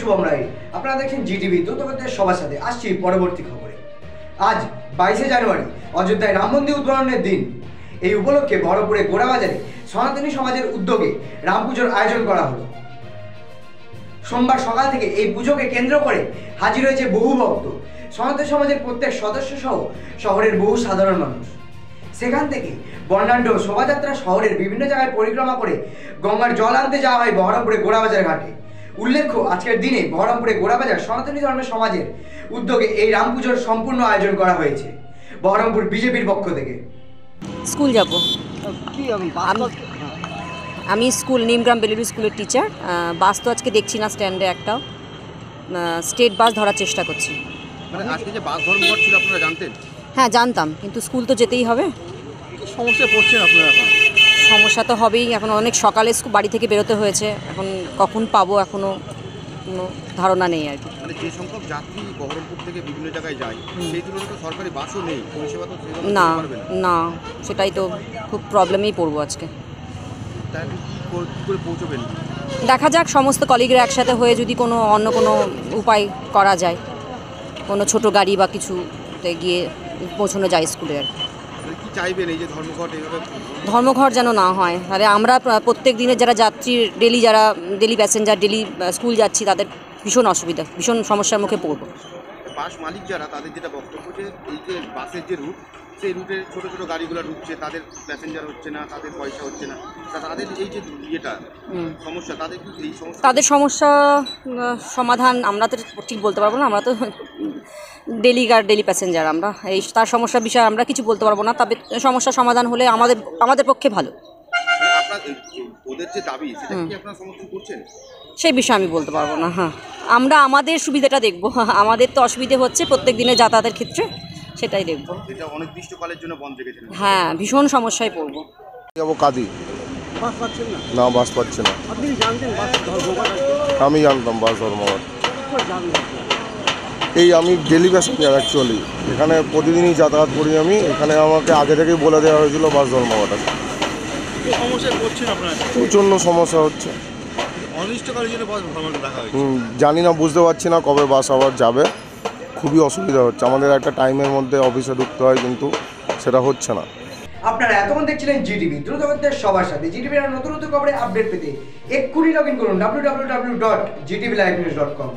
শুভম রায়, আপনারা দেখছেন জিটিভি দ্রুতগতির সবার সাথে। আসছি পরবর্তী খবরে। আজ 22শে জানুয়ারি অযোধ্যায় রাম মন্দির উদ্বোধনের দিন। এই উপলক্ষে বহরমপুরে গোড়াবাজারে সনাতনী সমাজের উদ্যোগে রাম পুজোর আয়োজন করা হলো। সোমবার সকাল থেকে এই পুজোকে কেন্দ্র করে হাজির হয়েছে বহু ভক্ত, সনাতনী সমাজের প্রত্যেক সদস্য সহ শহরের বহু সাধারণ মানুষ। সেখান থেকে বর্ণাঢ্য শোভাযাত্রা শহরের বিভিন্ন জায়গায় পরিক্রমা করে গঙ্গার জল আনতে যাওয়া হয় বহরমপুরে গোড়াবাজার ঘাটে। উল্লেখ্য, আজকের দিনে বহরমপুরে গোড়াবাজার সনাতনী ধর্মের সমাজের উদ্যোগে এই রাম পুজোর সম্পূর্ণ আয়োজন করা হয়েছে বহরমপুর বিজেপির পক্ষ থেকে। স্কুল যাব, আমি স্কুল নিমগ্রাম বেলুড়ি স্কুলের টিচার। বাস তো আজকে দেখছি না স্ট্যান্ডে একটাও, স্টেট বাস ধরার চেষ্টা করছি। মানে আজকে যে বাস ধর্মঘট ছিল আপনারা জানতেন? হ্যাঁ জানতাম, কিন্তু স্কুল তো যেতেই হবে। সমস্যায় পড়ছেন আপনারা এখন? সমস্যা তো হবেই, এখন অনেক সকালে বাড়ি থেকে বেরোতে হয়েছে, এখন কখন পাবো এখনও কোনো ধারণা নেই আর কি। মানে যে সংখ্যক যাত্রী বহরমপুর থেকে বিভিন্ন জায়গায় যায় সেই তুলনায় তো সরকারি বাসও নেই, পরিষেবা তো না না, সেটাই তো খুব প্রবলেমেই পড়বো আজকে। তাই কী করে পৌঁছবেন? দেখা যাক, সমস্ত কলিগরা একসাথে হয়ে যদি অন্য কোনো উপায় করা যায়, কোনো ছোট গাড়ি বা কিছুতে গিয়ে পৌঁছানো যায় স্কুলে আর কি। কি চাইবেন এই যে ধর্মঘট এইভাবে? ধর্মঘট যেন না হয়, তাহলে আমরা প্রত্যেক দিনের যারা যাত্রী, ডেলি প্যাসেঞ্জার, ডেলি স্কুল যাচ্ছি, তাদের ভীষণ অসুবিধা, ভীষণ সমস্যার মুখে পড়বো। বাস মালিক যারা, তাদের যেটা বক্তব্য যে এই যে বাসের যে রুট, সেই রুটে ছোটো ছোটো গাড়িগুলো ঢুকছে, তাদের প্যাসেঞ্জার হচ্ছে না, তাদের পয়সা হচ্ছে না, তাদের এই যে ইয়েটা সমস্যা, তাদের কি এই সমস্যা? তাদের সমস্যা সমাধান আমরা তো ঠিক বলতে পারবো না, আমরা তো ডেলি প্যাসেঞ্জার, আমরা এই তার সমস্যার বিষয়ে আমরা কিছু বলতে পারবো না। তবে সমস্যার সমাধান হলে আমাদের পক্ষে ভালো। ওদের যে দাবি, সেটা কি আপনারা সমর্থন করছেন? সেই বিষয়ে আমি বলতে পারবো না। হ্যাঁ, আমরা আমাদের সুবিধাটা দেখবো। আমাদের তো অসুবিধে হচ্ছে প্রত্যেক দিনে যাতায়াতের ক্ষেত্রে, সেটাই দেখবো। এটা অনির্দিষ্টকালের জন্য বন্ধ রেখেছেন? হ্যাঁ, ভীষণ সমস্যায় পড়বো। কাদি বাস পাচ্ছেন না? না, বাস পাচ্ছে না। আপনি জানতেন বাস ধর্মঘট? আমি জানতাম বাস ধর্মঘট। এই আমি ডেলি প্যাসেঞ্জার অ্যাকচুয়ালি, এখানে প্রতিদিনই যাতায়াত করি আমি। এখানে আমাকে আগে থেকেই বলে দেওয়া হয়েছিল বাস ধর্মঘট আছে। সমস্যায় পড়ছেন আপনারা? প্রচণ্ড সমস্যা হচ্ছে। অনির্দিষ্টকালের জন্য বাস ধর্মঘট রাখা হয়েছে? জানি না, বুঝতে পারছি না কবে বাস আবার যাবে। খুবই অসুবিধা হচ্ছে, আমাদের একটা টাইমের মধ্যে অফিসে ঢুকতে হয়, কিন্তু সেটা হচ্ছে না। আপনারা এতক্ষণ দেখছিলেন জিটিভি দ্রুতগতির সবার সাথে। জিটিভির নতুন নতুন খবরে আপডেট পেতে এক্ষুনি লগ ইন করুন www.gtvlivenews.com।